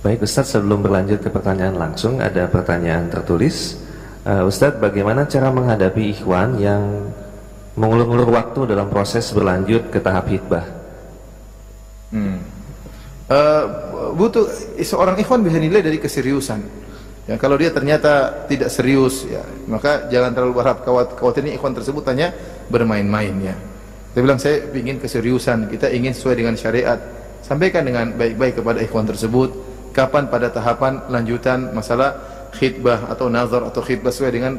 Baik Ustadz, sebelum berlanjut ke pertanyaan langsung, ada pertanyaan tertulis. Ustadz, bagaimana cara menghadapi ikhwan yang mengulur-ulur waktu dalam proses berlanjut ke tahap hitbah? Butuh seorang ikhwan bisa nilai dari keseriusan. Ya, kalau dia ternyata tidak serius, ya, maka jangan terlalu berharap. Khawatir ini ikhwan tersebut hanya bermain-main. Ya. Saya bilang saya ingin keseriusan, kita ingin sesuai dengan syariat. Sampaikan dengan baik-baik kepada ikhwan tersebut. Kapan pada tahapan lanjutan masalah khitbah atau nazar atau khitbah sesuai dengan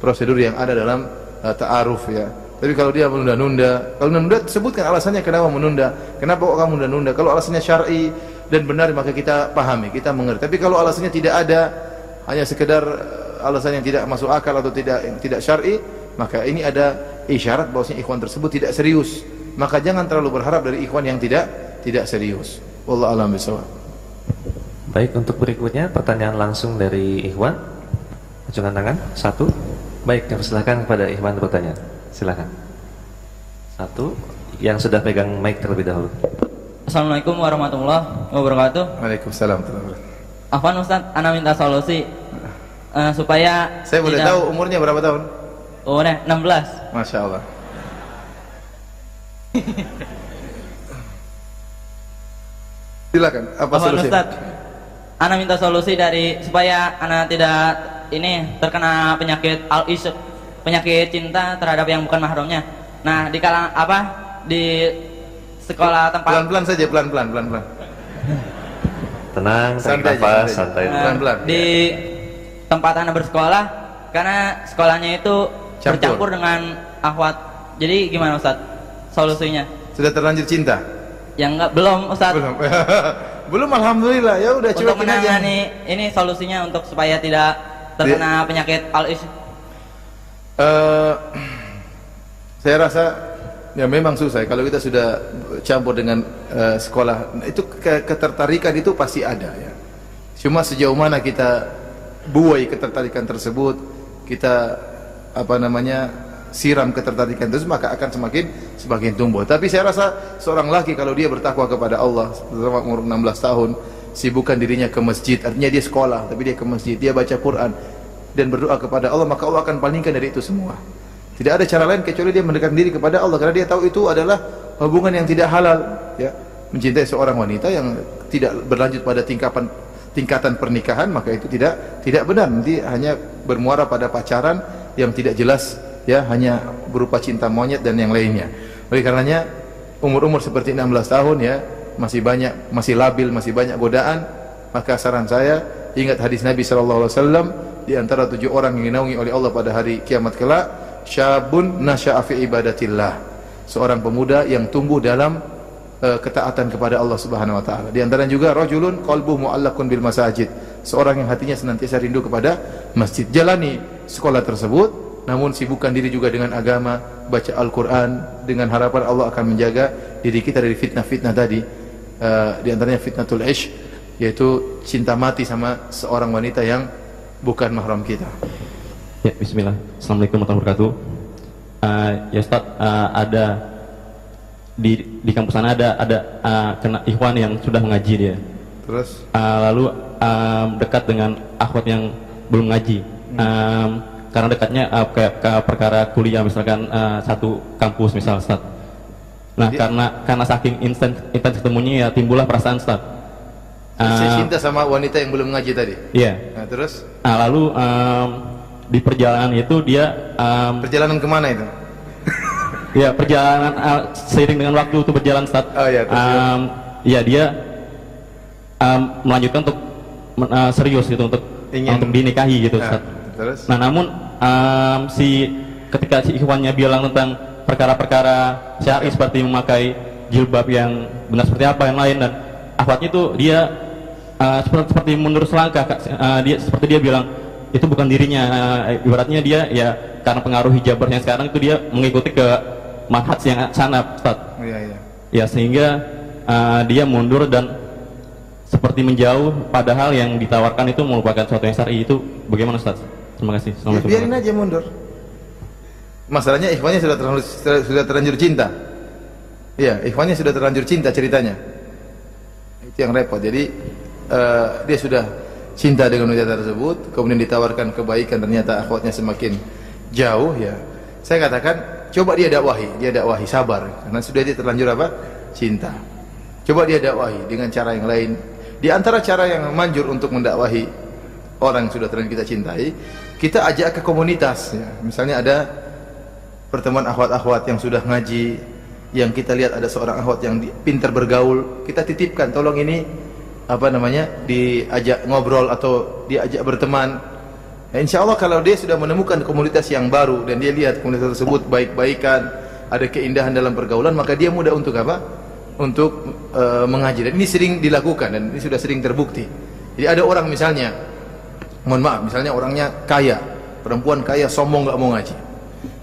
prosedur yang ada dalam ta'aruf, ya. Tapi kalau dia menunda-nunda, kalau menunda sebutkan alasannya kenapa menunda. Kenapa kok kamu menunda-nunda? Kalau alasannya syar'i dan benar maka kita pahami, kita mengerti. Tapi kalau alasannya tidak ada, hanya sekedar alasan yang tidak masuk akal atau tidak syar'i, maka ini ada isyarat bahwasanya ikhwan tersebut tidak serius. Maka jangan terlalu berharap dari ikhwan yang tidak serius. Wallahu a'lam bishawab. Baik, untuk berikutnya pertanyaan langsung dari ikhwan. Acungkan tangan, satu. Baik, silakan kepada ikhwan bertanya. Silakan. Satu, yang sudah pegang mic terlebih dahulu. Assalamualaikum warahmatullahi wabarakatuh. Waalaikumsalam warahmatullahi wabarakatuh. Afwan Ustaz, ana minta solusi supaya saya boleh tahu umurnya berapa tahun? Umurnya 16. Masya Allah. Silakan. Apa solusi? Ustaz, ana minta solusi dari supaya ana tidak ini terkena penyakit al-isq, penyakit cinta terhadap yang bukan mahramnya. Nah, di kalangan di sekolah tempat pelan-pelan saja, pelan-pelan. Tenang, tarik nafas, santai. Pelan-pelan. Di tempat anak bersekolah, karena sekolahnya itu bercampur dengan akhwat. Jadi gimana Ustaz solusinya? Sudah terlanjur cinta? Ya enggak, belum Ustaz. Belum. Belum, alhamdulillah. Ya udah untuk cuekin aja. ini solusinya untuk supaya tidak terkena penyakit al-isq. Saya rasa ya memang susah kalau kita sudah campur dengan sekolah. Itu ketertarikan itu pasti ada, ya. Cuma sejauh mana kita buai ketertarikan tersebut, kita siram ketertarikan tersebut, maka akan semakin tumbuh. Tapi saya rasa seorang laki kalau dia bertakwa kepada Allah selama umur 16 tahun, sibukkan dirinya ke masjid, artinya dia sekolah tapi dia ke masjid, dia baca Quran dan berdoa kepada Allah, maka Allah akan palingkan dari itu semua. Tidak ada cara lain kecuali dia mendekatkan diri kepada Allah, karena dia tahu itu adalah hubungan yang tidak halal, ya. Mencintai seorang wanita yang tidak berlanjut pada tingkatan pernikahan, maka itu tidak benar. Nanti hanya bermuara pada pacaran yang tidak jelas, ya, hanya berupa cinta monyet dan yang lainnya. Oleh karenanya umur-umur seperti 16 tahun, ya, masih labil, masih banyak godaan, maka saran saya ingat hadis Nabi sallallahu alaihi wasallam, di antara 7 orang yang dinaungi oleh Allah pada hari kiamat kelak, syabun nasya'a fi ibadatillah, seorang pemuda yang tumbuh dalam ketaatan kepada Allah Subhanahu wa taala. Di antaranya juga rajulun qalbuhu mu'allaqun bil masajid, seorang yang hatinya senantiasa rindu kepada masjid. Jalani sekolah tersebut, namun sibukkan diri juga dengan agama, baca Al-Qur'an, dengan harapan Allah akan menjaga diri kita dari fitnah-fitnah tadi. Di antaranya fitnatul ishq, yaitu cinta mati sama seorang wanita yang bukan mahram kita. Ya, bismillah. Assalamualaikum warahmatullahi wabarakatuh. Ya Ustaz, ada di kampus sana ada kena ikhwan yang sudah mengaji dia. Terus lalu dekat dengan akhwat yang belum ngaji. Karena dekatnya ke perkara kuliah, misalkan satu kampus misal, Ustaz. Nah, karena saking intens ketemunya, ya timbullah perasaan, Ustaz. Cinta sama wanita yang belum ngaji tadi. Iya. Nah, terus lalu di perjalanan itu dia perjalanan kemana itu? Ya, perjalanan seiring dengan waktu itu berjalan, Ustaz. Oh ya, ya dia melanjutkan untuk serius gitu, untuk dinikahi gitu, Ustaz. Terus? Nah, namun ketika si ikhwannya bilang tentang perkara-perkara syar'i seperti memakai jilbab yang benar seperti apa yang lain, dan akhwatnya itu dia seperti mundur selangkah. Dia bilang itu bukan dirinya, ibaratnya dia ya karena pengaruh hijabers yang sekarang itu dia mengikuti ke manhaj yang sana, Ustaz. Iya. Ya, sehingga dia mundur dan seperti menjauh, padahal yang ditawarkan itu merupakan sesuatu yang syar'i. Itu bagaimana, Ustaz? Terima kasih. Ya, biarin aja mundur. Masalahnya ikhwannya sudah terlanjur cinta. Iya, ikhwannya sudah terlanjur cinta ceritanya. Itu yang repot. Jadi dia sudah cinta dengan wanita tersebut, kemudian ditawarkan kebaikan, ternyata akhwatnya semakin jauh, ya saya katakan coba dia dakwahi, sabar, karena sudah dia terlanjur apa? Cinta. Coba dia dakwahi dengan cara yang lain. Di antara cara yang manjur untuk mendakwahi orang yang sudah terlanjur kita cintai, kita ajak ke komunitas, ya. Misalnya ada pertemuan akhwat-akhwat yang sudah ngaji, yang kita lihat ada seorang akhwat yang pintar bergaul, kita titipkan, tolong ini diajak ngobrol atau diajak berteman. Ya, insya Allah kalau dia sudah menemukan komunitas yang baru dan dia lihat komunitas tersebut baik-baikan, ada keindahan dalam pergaulan, maka dia mudah untuk apa? Untuk mengaji. Dan ini sering dilakukan dan ini sudah sering terbukti. Jadi ada orang misalnya, mohon maaf, misalnya orangnya kaya, perempuan kaya, sombong, nggak mau ngaji.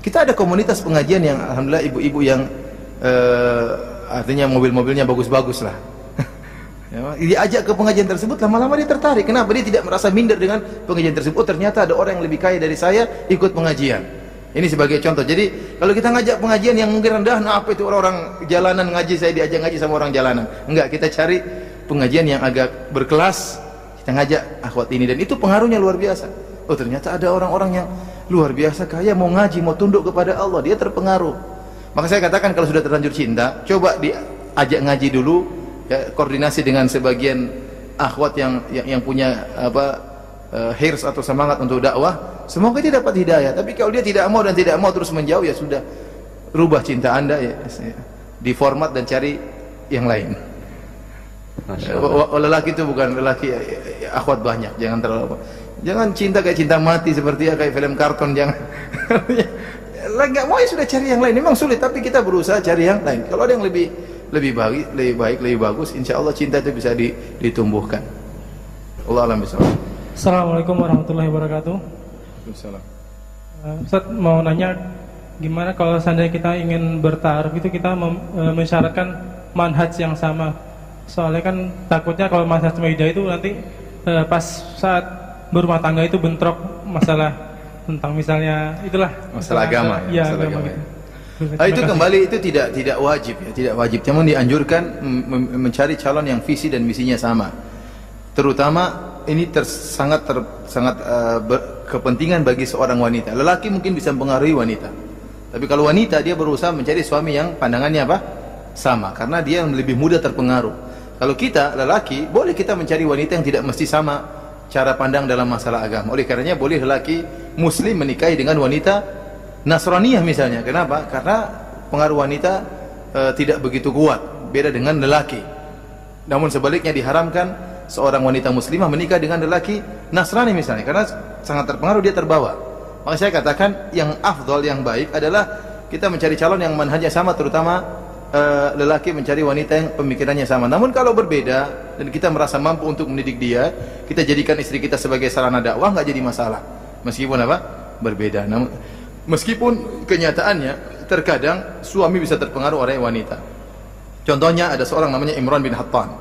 Kita ada komunitas pengajian yang alhamdulillah ibu-ibu yang artinya mobil-mobilnya bagus-bagus lah. Ya, diajak ke pengajian tersebut, lama-lama dia tertarik. Kenapa? Dia tidak merasa minder dengan pengajian tersebut. Oh, ternyata ada orang yang lebih kaya dari saya ikut pengajian. Ini sebagai contoh. Jadi kalau kita ngajak pengajian yang mungkin rendah, nah apa itu orang-orang jalanan ngaji, saya diajak ngaji sama orang jalanan. Enggak, kita cari pengajian yang agak berkelas, kita ngajak akhwat ini, dan itu pengaruhnya luar biasa. Oh, ternyata ada orang-orang yang luar biasa kaya, mau ngaji, mau tunduk kepada Allah, dia terpengaruh. Maka saya katakan kalau sudah terlanjur cinta, coba diajak ngaji dulu. Ya, koordinasi dengan sebagian akhwat yang punya hirs atau semangat untuk dakwah, semoga dia dapat hidayah. Tapi kalau dia tidak mau dan tidak mau terus menjauh, ya sudah, rubah cinta Anda, ya diformat dan cari yang lain. Lelaki itu bukan lelaki akhwat banyak, jangan cinta kayak cinta mati seperti kayak film karton, jangan. Nggak mau, ya sudah, cari yang lain. Memang sulit, tapi kita berusaha cari yang lain. Kalau ada yang lebih baik, lebih bagus, insya Allah cinta itu bisa ditumbuhkan. Allah alam bisawab. Assalamualaikum warahmatullahi wabarakatuh. Waalaikumsalam. Ustaz mau nanya, gimana kalau seandainya kita ingin bertaruh itu kita mensyaratkan manhaj yang sama? Soalnya kan takutnya kalau manhaj beda itu nanti pas saat berumah tangga itu bentrok masalah tentang misalnya itulah masalah agama, ya, masalah agama agama. gitu. Itu kembali, itu tidak wajib, ya, tidak wajib. Namun dianjurkan mencari calon yang visi dan misinya sama. Terutama ini sangat kepentingan bagi seorang wanita. Lelaki mungkin bisa mempengaruhi wanita, tapi kalau wanita, dia berusaha mencari suami yang pandangannya apa? Sama, karena dia yang lebih mudah terpengaruh. Kalau kita lelaki, boleh kita mencari wanita yang tidak mesti sama cara pandang dalam masalah agama. Oleh karenanya boleh lelaki muslim menikahi dengan wanita Nasraniyah misalnya. Kenapa? Karena pengaruh wanita tidak begitu kuat, beda dengan lelaki. Namun sebaliknya diharamkan seorang wanita muslimah menikah dengan lelaki Nasrani misalnya, karena sangat terpengaruh, dia terbawa. Maka saya katakan yang afdal, yang baik adalah kita mencari calon yang manhajnya sama, terutama lelaki mencari wanita yang pemikirannya sama. Namun kalau berbeda dan kita merasa mampu untuk mendidik dia, kita jadikan istri kita sebagai sarana dakwah, nggak jadi masalah. Meskipun apa? Berbeda. Namun meskipun kenyataannya terkadang suami bisa terpengaruh oleh wanita. Contohnya ada seorang namanya Imran bin Hattan.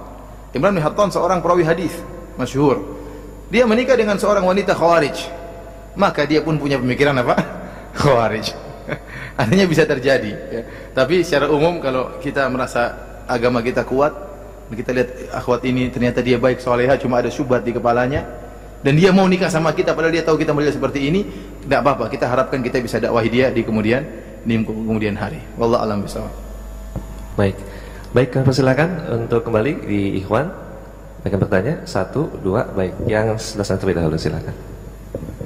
Imran bin Hattan seorang perawi hadis masyhur. Dia menikah dengan seorang wanita Khawarij. Maka dia pun punya pemikiran apa? Khawarij. Artinya bisa terjadi, ya. Tapi secara umum kalau kita merasa agama kita kuat, kita lihat akhwat ini ternyata dia baik, soleha, cuma ada syubhat di kepalanya, dan dia mau nikah sama kita padahal dia tahu kita model seperti ini, tidak apa-apa, kita harapkan kita bisa dakwahi dia di kemudian hari. Wallahu a'lam bishawab. Baik, persilakan untuk kembali di Ikhwan akan bertanya. 1, 2, baik. Yang sebelah sana terlebih dahulu, silakan.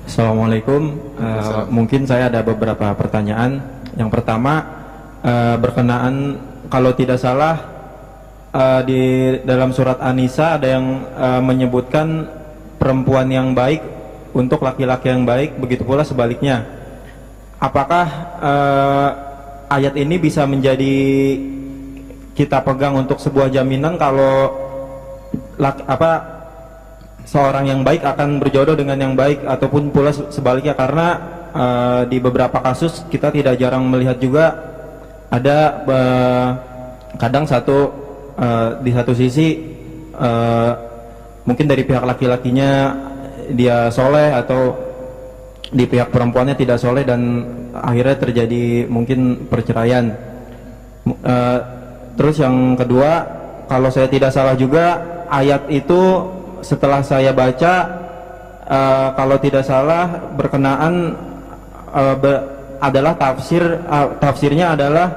Assalamualaikum. Mungkin saya ada beberapa pertanyaan. Yang pertama, berkenaan kalau tidak salah di dalam surat An-Nisa ada yang menyebutkan perempuan yang baik untuk laki-laki yang baik, begitu pula sebaliknya. Apakah ayat ini bisa menjadi kita pegang untuk sebuah jaminan kalau seorang yang baik akan berjodoh dengan yang baik, ataupun pula sebaliknya? Karena di beberapa kasus kita tidak jarang melihat juga ada kadang di satu sisi mungkin dari pihak laki-lakinya dia soleh, atau di pihak perempuannya tidak soleh, dan akhirnya terjadi mungkin perceraian. Terus yang kedua, kalau saya tidak salah juga ayat itu setelah saya baca, kalau tidak salah berkenaan adalah tafsirnya adalah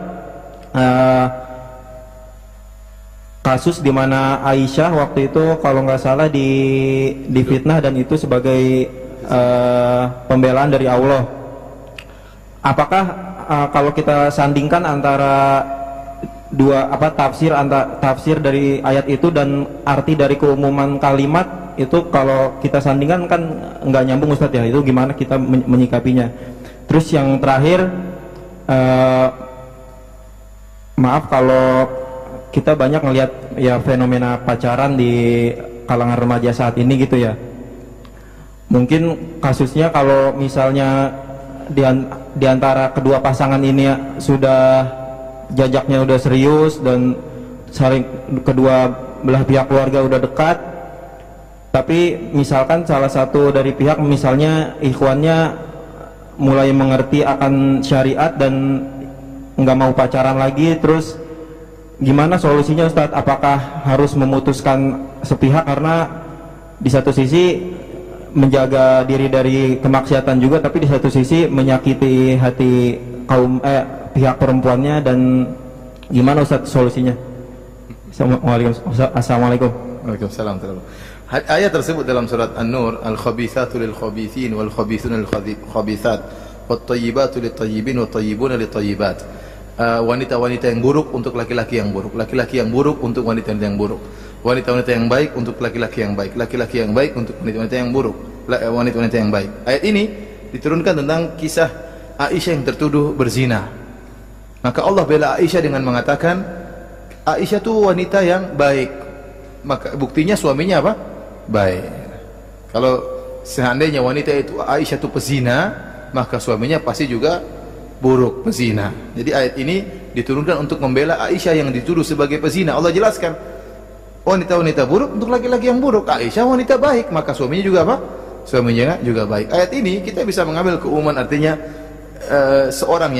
kasus di mana Aisyah waktu itu kalau nggak salah difitnah dan itu sebagai pembelaan dari Allah. Apakah kalau kita sandingkan antara dua tafsir dari ayat itu dan arti dari keumuman kalimat itu, kalau kita sandingkan kan nggak nyambung Ustadz ya, itu gimana kita menyikapinya? Terus yang terakhir, maaf kalau kita banyak ngelihat ya fenomena pacaran di kalangan remaja saat ini gitu ya. Mungkin kasusnya kalau misalnya di antara kedua pasangan ini sudah jajaknya udah serius dan saling kedua belah pihak keluarga udah dekat, tapi misalkan salah satu dari pihak misalnya ikhwannya mulai mengerti akan syariat dan nggak mau pacaran lagi, terus gimana solusinya Ustadz? Apakah harus memutuskan sepihak karena di satu sisi menjaga diri dari kemaksiatan juga, tapi di satu sisi menyakiti hati pihak perempuannya, dan gimana Ustadz solusinya? Assalamualaikum. Waalaikumsalam. Ayat tersebut dalam surat An-Nur, al-khabithatu lil-khabithin wal-khabithuna lil-khabithat wat-tayyibatu lit-tayyibin wat-tayyibuna lit-tayyibat. Wanita-wanita yang buruk untuk laki-laki yang buruk, laki-laki yang buruk untuk wanita yang buruk, wanita-wanita yang baik untuk laki-laki yang baik, laki-laki yang baik untuk wanita-wanita yang buruk, wanita-wanita yang baik. Ayat ini diturunkan tentang kisah Aisyah yang tertuduh berzina. Maka Allah bela Aisyah dengan mengatakan Aisyah itu wanita yang baik. Maka buktinya suaminya apa? Baik. Kalau seandainya wanita itu Aisyah itu pezina, maka suaminya pasti juga buruk, pezina. Jadi ayat ini diturunkan untuk membela Aisyah yang dituduh sebagai pezina. Allah jelaskan wanita-wanita buruk untuk laki-laki yang buruk. Aisyah wanita baik, maka suaminya juga apa? Suaminya juga baik. Ayat ini kita bisa mengambil keumuman, artinya seorang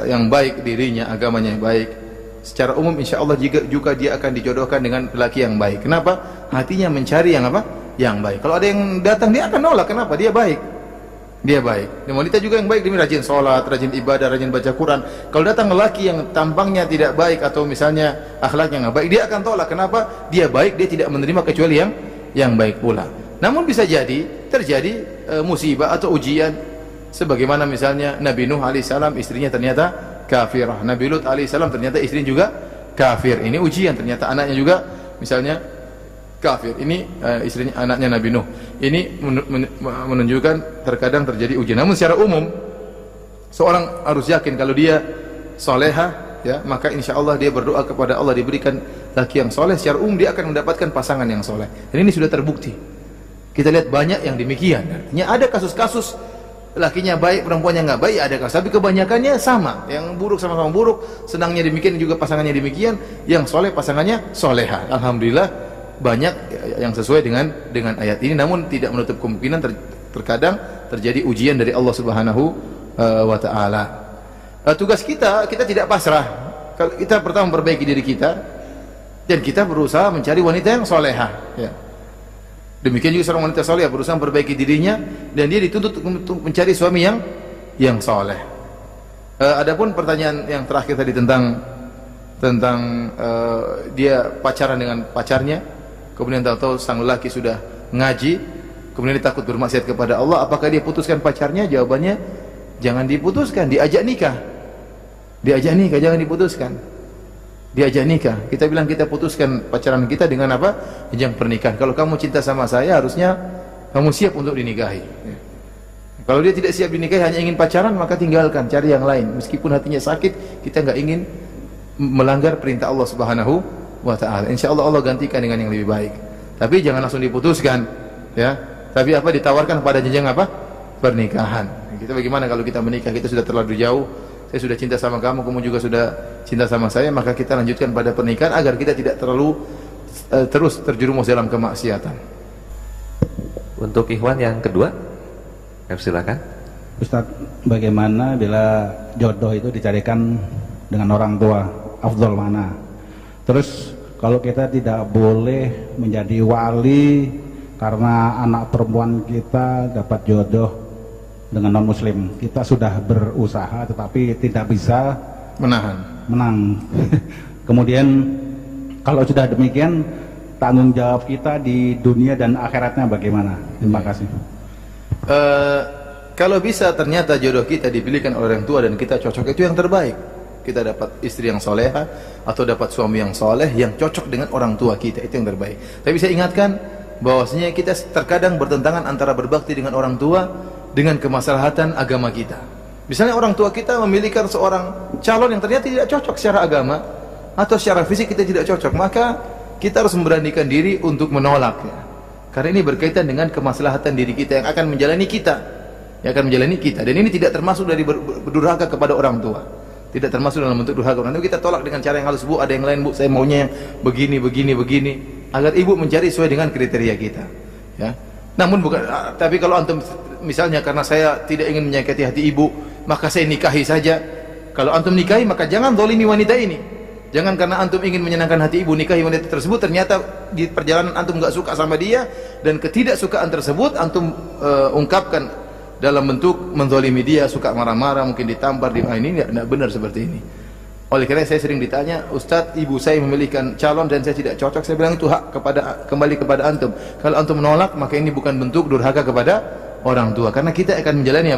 yang baik dirinya, agamanya baik, secara umum insya Allah juga dia akan dijodohkan dengan laki yang baik. Kenapa? Hatinya mencari yang apa? Yang baik. Kalau ada yang datang dia akan nolak. Kenapa? Dia baik. Dia baik. Dan wanita juga yang baik, dia rajin sholat, rajin ibadah, rajin baca Quran. Kalau datang lelaki yang tampangnya tidak baik atau misalnya akhlaknya nggak baik, dia akan tolak. Kenapa? Dia baik, dia tidak menerima kecuali yang baik pula. Namun bisa jadi terjadi musibah atau ujian, sebagaimana misalnya Nabi Nuh alaihissalam istrinya ternyata kafirah, Nabi Lut alaihissalam ternyata istrinya juga kafir. Ini ujian, ternyata anaknya juga misalnya kafir. Ini istrinya, anaknya Nabi Nuh. Ini menunjukkan terkadang terjadi ujian. Namun secara umum seorang harus yakin kalau dia soleha, ya, maka insya Allah dia berdoa kepada Allah diberikan laki yang soleh. Secara umum dia akan mendapatkan pasangan yang soleh. Dan ini sudah terbukti. Kita lihat banyak yang demikian. Artinya ada kasus-kasus lakinya baik, perempuannya nggak baik, ada kasus. Tapi kebanyakannya sama. Yang buruk sama-sama buruk. Senangnya demikian juga pasangannya demikian. Yang soleh pasangannya soleha. Alhamdulillah banyak yang sesuai dengan ayat ini. Namun tidak menutup kemungkinan terkadang terjadi ujian dari Allah Subhanahu wa taala. Tugas kita tidak pasrah. Kalau kita pertama memperbaiki diri kita dan kita berusaha mencari wanita yang soleha, ya. Demikian juga seorang wanita soleha berusaha memperbaiki dirinya dan dia dituntut untuk mencari suami yang soleh. Adapun pertanyaan yang terakhir tadi tentang dia pacaran dengan pacarnya, kemudian tahu-tahu sang lelaki sudah ngaji, kemudian dia takut bermaksiat kepada Allah, apakah dia putuskan pacarnya? Jawabannya jangan diputuskan, diajak nikah. Diajak nikah, jangan diputuskan. Diajak nikah. Kita bilang kita putuskan pacaran kita dengan apa? Jenjang pernikahan. Kalau kamu cinta sama saya, harusnya kamu siap untuk dinikahi. Kalau dia tidak siap dinikahi, hanya ingin pacaran, maka tinggalkan, cari yang lain. Meskipun hatinya sakit, kita nggak ingin melanggar perintah Allah Subhanahu wa taala. Insyaallah Allah gantikan dengan yang lebih baik. Tapi jangan langsung diputuskan, ya. Tapi apa, ditawarkan pada jenjang apa? Pernikahan. Kita bagaimana kalau kita menikah, kita sudah terlalu jauh. Saya sudah cinta sama kamu, kamu juga sudah cinta sama saya, maka kita lanjutkan pada pernikahan agar kita tidak terlalu terus terjerumus dalam kemaksiatan. Untuk ikhwan yang kedua, silakan. Ustaz, bagaimana bila jodoh itu dicarikan dengan orang tua, afdol mana? Terus kalau kita tidak boleh menjadi wali karena anak perempuan kita dapat jodoh dengan non muslim, kita sudah berusaha tetapi tidak bisa menang. Kemudian kalau sudah demikian, tanggung jawab kita di dunia dan akhiratnya bagaimana? Terima kasih. Kalau bisa ternyata jodoh kita dipilihkan oleh orang tua dan kita cocok, itu yang terbaik. Kita dapat istri yang soleha atau dapat suami yang soleh yang cocok dengan orang tua kita, itu yang terbaik. Tapi saya ingatkan bahwasanya kita terkadang bertentangan antara berbakti dengan orang tua dengan kemaslahatan agama kita. Misalnya orang tua kita memilihkan seorang calon yang ternyata tidak cocok secara agama atau secara fisik kita tidak cocok, maka kita harus memberanikan diri untuk menolaknya. Karena ini berkaitan dengan kemaslahatan diri kita yang akan menjalani kita, dan ini tidak termasuk dari berdurhaka kepada orang tua. Tidak termasuk dalam bentuk durhaka. Nanti kita tolak dengan cara yang halus, Bu, ada yang lain, Bu, saya maunya yang begini, agar ibu mencari sesuai dengan kriteria kita. Ya. Namun bukan, tapi kalau antum misalnya karena saya tidak ingin menyakiti hati ibu, maka saya nikahi saja. Kalau antum nikahi, maka jangan zalimi wanita ini. Jangan karena antum ingin menyenangkan hati ibu nikahi wanita tersebut, ternyata di perjalanan antum nggak suka sama dia, dan ketidaksukaan tersebut antum ungkapkan dalam bentuk menzalimi dia, suka marah-marah, mungkin ditampar, ini tidak benar seperti ini. Oleh karena saya sering ditanya, Ustadz, ibu saya memilihkan calon dan saya tidak cocok. Saya bilang itu hak kembali kepada antum. Kalau antum menolak, maka ini bukan bentuk durhaka kepada orang tua, karena kita akan menjalani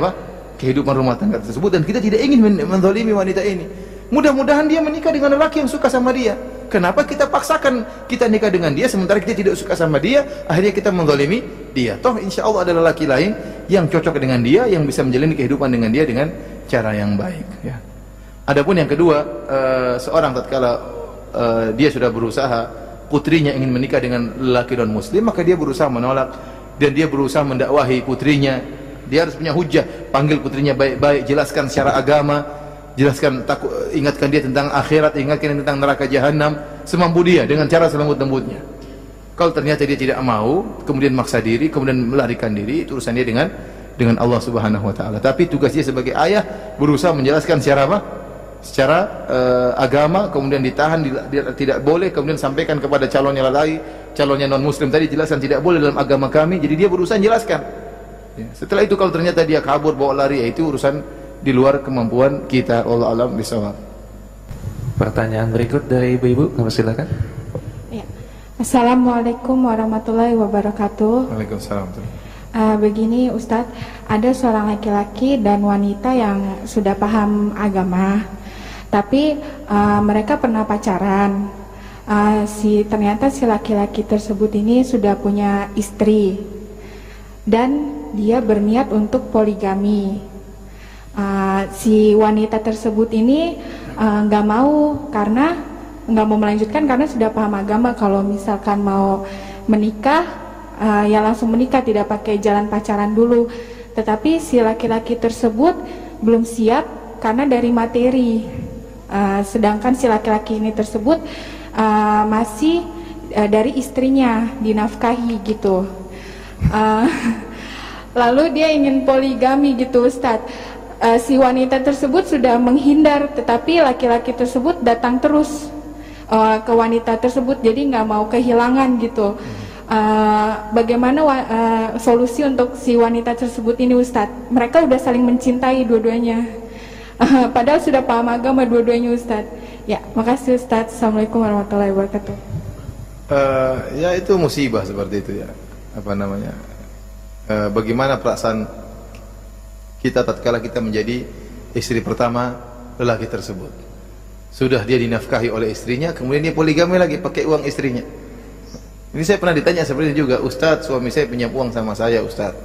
kehidupan rumah tangga tersebut, dan kita tidak ingin menzalimi wanita ini. Mudah-mudahan dia menikah dengan lelaki yang suka sama dia. Kenapa kita paksakan kita nikah dengan dia sementara kita tidak suka sama dia, akhirnya kita menzalimi dia. Toh insya Allah ada lelaki lain yang cocok dengan dia, yang bisa menjalani kehidupan dengan dia dengan cara yang baik, ya. Adapun yang kedua, seorang tatkala dia sudah berusaha, putrinya ingin menikah dengan lelaki non muslim, maka dia berusaha menolak, dan dia berusaha mendakwahi putrinya. Dia harus punya hujah, panggil putrinya baik-baik, jelaskan secara agama, jelaskan, ingatkan dia tentang akhirat, ingatkan dia tentang neraka jahanam, semampu dia dengan cara selembut-lembutnya. Kalau ternyata dia tidak mau, kemudian maksa diri, kemudian melarikan diri, itu urusan dia dengan Allah Subhanahu wa taala. Tapi tugas dia sebagai ayah berusaha menjelaskan secara secara agama, kemudian ditahan, dia tidak boleh, kemudian sampaikan kepada calonnya calonnya non muslim tadi, jelaskan tidak boleh dalam agama kami. Jadi dia berusaha menjelaskan, ya. Setelah itu kalau ternyata dia kabur, bawa lari, itu urusan di luar kemampuan kita. Allah alam bisawab. Pertanyaan berikut dari ibu-ibu, kami silakan. Ya. Assalamualaikum warahmatullahi wabarakatuh. Waalaikumsalam. Begini Ustadz, ada seorang laki-laki dan wanita yang sudah paham agama, tapi mereka pernah pacaran. Ternyata si laki-laki tersebut ini sudah punya istri dan dia berniat untuk poligami. Si wanita tersebut ini nggak mau, karena nggak mau melanjutkan karena sudah paham agama. Kalau misalkan mau menikah, ya langsung menikah, tidak pakai jalan pacaran dulu. Tetapi si laki-laki tersebut belum siap karena dari materi, sedangkan si laki-laki ini tersebut masih dari istrinya dinafkahi gitu. Lalu dia ingin poligami gitu Ustadz. Si wanita tersebut sudah menghindar, tetapi laki-laki tersebut datang terus ke wanita tersebut, jadi nggak mau kehilangan gitu. Bagaimana solusi untuk si wanita tersebut ini Ustadz? Mereka udah saling mencintai dua-duanya, padahal sudah paham agama dua-duanya Ustadz. Ya, makasih Ustadz. Assalamualaikum warahmatullahi wabarakatuh. Ya itu musibah seperti itu, ya. Bagaimana perasaan kita tatkala kita menjadi istri pertama lelaki tersebut? Sudah dia dinafkahi oleh istrinya, kemudian dia poligami lagi pakai uang istrinya. Ini saya pernah ditanya seperti itu juga, Ustadz, suami saya pinjam uang sama saya, Ustadz.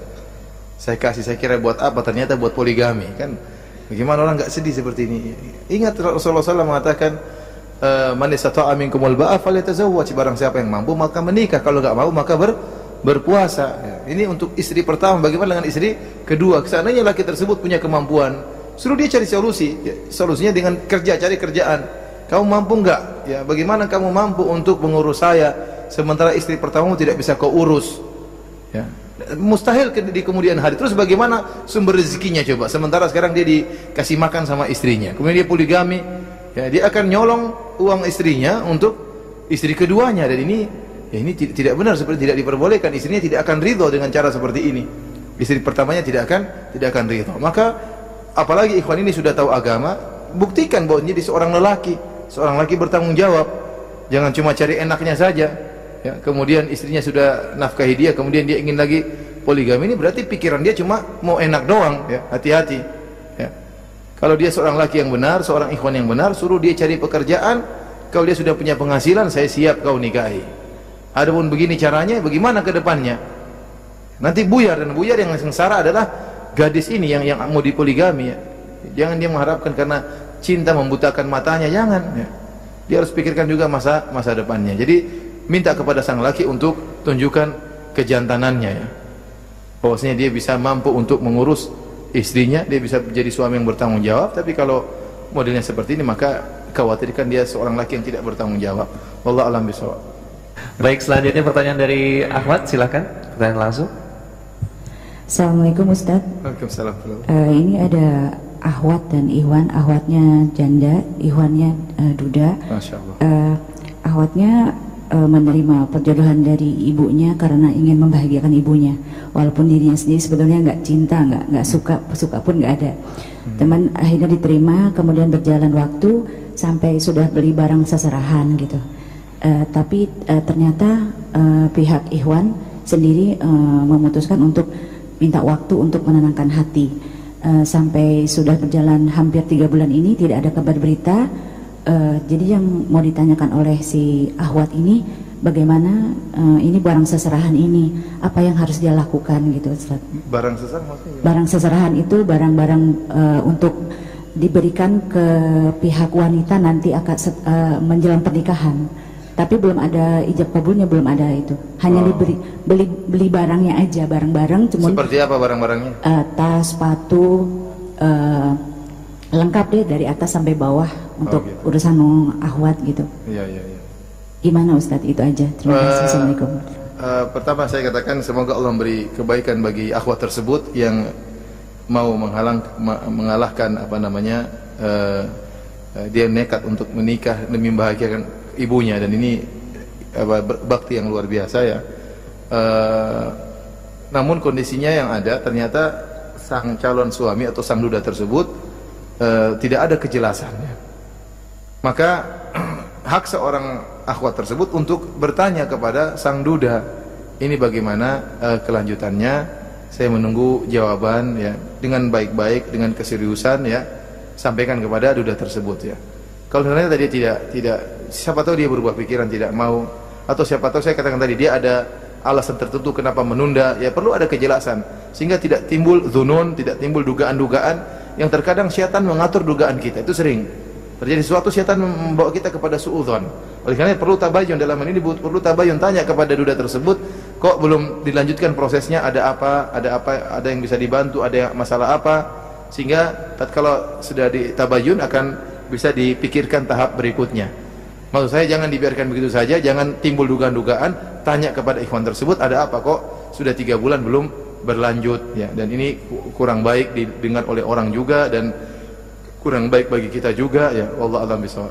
Saya kasih, saya kira buat apa? Ternyata buat poligami, kan? Bagaimana orang nggak sedih seperti ini? Ingat Rasulullah SAW mengatakan, man istata'a minkumul ba'a falyatazawwaj, barang siapa yang mampu maka menikah, kalau nggak mau maka berpuasa. Ya. Ini untuk istri pertama. Bagaimana dengan istri kedua? Seandainya laki tersebut punya kemampuan, suruh dia cari solusi. Ya, solusinya dengan kerja, cari kerjaan. Kamu mampu nggak? Ya, bagaimana kamu mampu untuk mengurus saya, sementara istri pertamamu tidak bisa kau urus? Ya. Mustahil di kemudian hari. Terus bagaimana sumber rezekinya coba? Sementara sekarang dia dikasih makan sama istrinya, kemudian dia poligami, ya, dia akan nyolong uang istrinya untuk istri keduanya, dan ini tidak benar, seperti tidak diperbolehkan. Istrinya tidak akan ridho dengan cara seperti ini. Istri pertamanya tidak akan ridho. Maka apalagi ikhwan ini sudah tahu agama, buktikan bahwa dia seorang lelaki bertanggung jawab. Jangan cuma cari enaknya saja. Ya, kemudian istrinya sudah nafkahi dia, kemudian dia ingin lagi poligami, ini berarti pikiran dia cuma mau enak doang. Ya, hati-hati. Ya. Kalau dia seorang laki yang benar, seorang ikhwan yang benar, suruh dia cari pekerjaan. Kalau dia sudah punya penghasilan, saya siap kau nikahi. Adapun begini caranya, bagaimana ke depannya? Nanti buyar, dan buyar yang sengsara adalah gadis ini yang mau dipoligami. Ya. Jangan dia mengharapkan karena cinta membutakan matanya, jangan. Ya. Dia harus pikirkan juga masa depannya. Jadi minta kepada sang laki untuk tunjukkan kejantanannya, ya. Bahwasanya dia bisa mampu untuk mengurus istrinya, dia bisa menjadi suami yang bertanggung jawab. Tapi kalau modelnya seperti ini, maka khawatirkan dia seorang laki yang tidak bertanggung jawab. Wallahu a'lam bishawab. Baik, selanjutnya pertanyaan dari Ahmad, silakan. Pertanyaan langsung. Assalamualaikum Ustaz. Waalaikumsalam. Ini ada Ahwat dan Ikhwan. Ahwatnya janda, Ikhwannya duda. Masya Allah. Ahwatnya menerima perjodohan dari ibunya karena ingin membahagiakan ibunya, walaupun dirinya sendiri sebetulnya nggak cinta, nggak suka pun nggak ada. Teman akhirnya diterima, kemudian berjalan waktu sampai sudah beli barang seserahan gitu. Tapi ternyata pihak Ikhwan sendiri memutuskan untuk minta waktu untuk menenangkan hati. Sampai sudah berjalan hampir 3 bulan ini tidak ada kabar berita. Jadi yang mau ditanyakan oleh si Ahwat ini, bagaimana ini barang seserahan ini, apa yang harus dia lakukan gitu, Ustaz? Barang seserahan maksudnya? Barang seserahan itu barang-barang untuk diberikan ke pihak wanita nanti akan menjelang pernikahan. Tapi belum ada ijab kabulnya, belum ada itu. Hanya diberi beli barangnya aja, barang-barang. Seperti apa barang-barangnya? Tas, sepatu, lengkap deh dari atas sampai bawah untuk gitu. urusan Ahwat gitu. Iya. Gimana Ustadz, itu aja. Terima kasih. Assalamualaikum. Pertama saya katakan semoga Allah memberi kebaikan bagi akhwat tersebut yang mau mengalahkan dia nekat untuk menikah demi membahagiakan ibunya, dan ini bakti yang luar biasa, ya. Namun kondisinya yang ada, ternyata sang calon suami atau sang duda tersebut tidak ada kejelasannya. Maka hak seorang akhwat tersebut untuk bertanya kepada sang duda, ini bagaimana kelanjutannya. Saya menunggu jawaban, ya, dengan baik-baik, dengan keseriusan, ya, sampaikan kepada duda tersebut, ya. Kalau ternyata dia tidak, siapa tahu dia berubah pikiran, tidak mau, atau siapa tahu saya katakan tadi dia ada alasan tertentu kenapa menunda, ya perlu ada kejelasan sehingga tidak timbul dzunun, tidak timbul dugaan-dugaan yang terkadang syaitan mengatur dugaan kita. Itu sering terjadi sesuatu, syaitan membawa kita kepada suudzon. Oleh karena perlu tabayun, dalam hal ini perlu tabayun, tanya kepada duda tersebut, kok belum dilanjutkan prosesnya, ada yang bisa dibantu, ada masalah apa, sehingga tatkala sudah ditabayun akan bisa dipikirkan tahap berikutnya. Maksud saya jangan dibiarkan begitu saja, jangan timbul dugaan-dugaan, tanya kepada ikhwan tersebut, ada apa kok sudah 3 bulan belum berlanjut, ya. Dan ini kurang baik didengar oleh orang juga, dan kurang baik bagi kita juga, ya. Wallahu a'lam bishawab.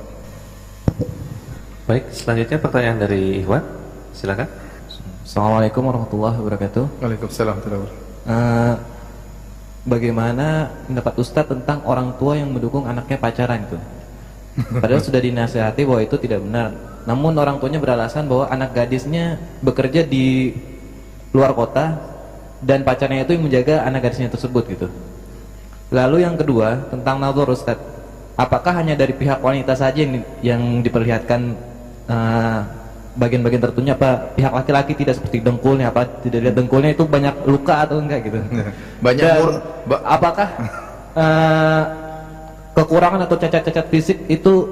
Baik, selanjutnya pertanyaan dari Ikhwan, silakan. Assalamualaikum warahmatullahi wabarakatuh. Waalaikumsalam warahmatullahi wabarakatuh. Bagaimana pendapat Ustadz tentang orang tua yang mendukung anaknya pacaran itu? Padahal sudah dinasihati bahwa itu tidak benar. Namun orang tuanya beralasan bahwa anak gadisnya bekerja di luar kota dan pacarnya itu yang menjaga anak gadisnya tersebut gitu. Lalu yang kedua tentang nazar Ustadz, apakah hanya dari pihak wanita saja yang diperlihatkan bagian-bagian tertentunya, apa pihak laki-laki tidak seperti dengkulnya, apa tidak lihat dengkulnya itu banyak luka atau enggak gitu? Banyak. Apakah kekurangan atau cacat-cacat fisik itu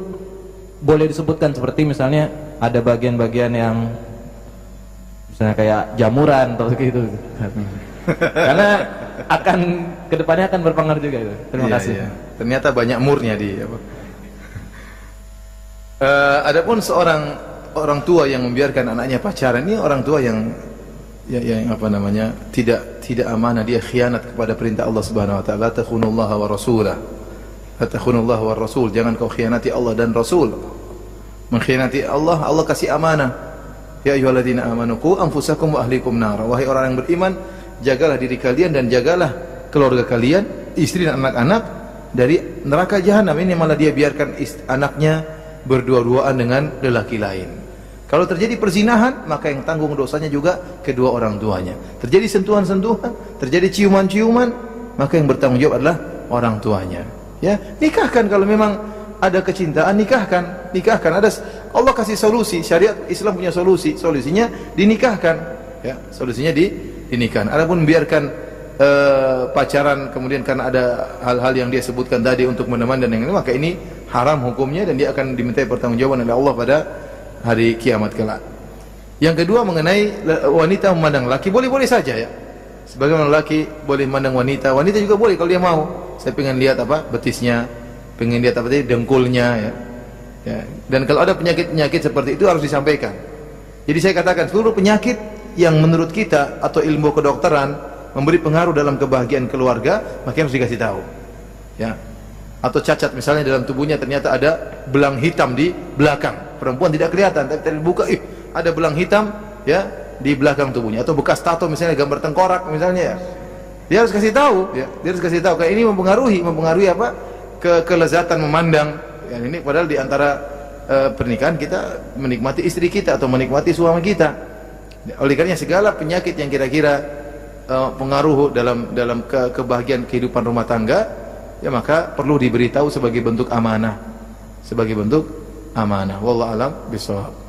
boleh disebutkan, seperti misalnya ada bagian-bagian yang misalnya kayak jamuran atau gitu. Karena akan kedepannya akan berpengaruh juga itu. Terima kasih. Iya. Ternyata banyak murnya di apa. Adapun seorang orang tua yang membiarkan anaknya pacaran, ini orang tua yang tidak amanah, dia khianat kepada perintah Allah Subhanahu wa taala, takhunullaha wa rasulah. Takhunullaha wa rasul, jangan kau khianati Allah dan Rasul. Mengkhianati Allah, Allah kasih amanah. Ya ayyuhalladzina amanu qu anfusakum wa ahlikum nar. Wahai orang yang beriman, jagalah diri kalian dan jagalah keluarga kalian, istri dan anak-anak dari neraka jahanam. Ini malah dia biarkan anaknya berdua-duaan dengan lelaki lain. Kalau terjadi perzinahan, maka yang tanggung dosanya juga kedua orang tuanya. Terjadi sentuhan-sentuhan, terjadi ciuman-ciuman, maka yang bertanggung jawab adalah orang tuanya. Ya, nikahkan kalau memang ada kecintaan, nikahkan. Allah kasih solusi, syariat Islam punya solusi. Solusinya dinikahkan. Ya, solusinya dinikahkan. Adapun membiarkan pacaran kemudian karena ada hal-hal yang dia sebutkan tadi untuk menemani dan yang lain, maka ini haram hukumnya dan dia akan dimintai pertanggungjawaban oleh Allah pada hari kiamat kelak. Yang kedua mengenai wanita memandang laki, boleh-boleh saja ya. Sebagaimana laki boleh memandang wanita, wanita juga boleh kalau dia mau. Saya pengen lihat betisnya, pengen lihat dengkulnya ya. Ya. Dan kalau ada penyakit-penyakit seperti itu harus disampaikan. Jadi saya katakan seluruh penyakit yang menurut kita atau ilmu kedokteran memberi pengaruh dalam kebahagiaan keluarga, maka harus dikasih tahu. Ya. Atau cacat misalnya dalam tubuhnya ternyata ada belang hitam di belakang. Perempuan tidak kelihatan tapi terbuka, ada belang hitam ya di belakang tubuhnya, atau bekas tato misalnya gambar tengkorak misalnya ya. Dia harus kasih tahu ya. Dia harus kasih tahu kayak ini mempengaruhi apa? Kelezatan memandang. Ya, ini padahal di antara pernikahan kita menikmati istri kita atau menikmati suami kita. Oleh karenanya segala penyakit yang kira-kira pengaruh dalam kebahagiaan kehidupan rumah tangga, ya maka perlu diberitahu sebagai bentuk amanah. Wallahu alam bishawab.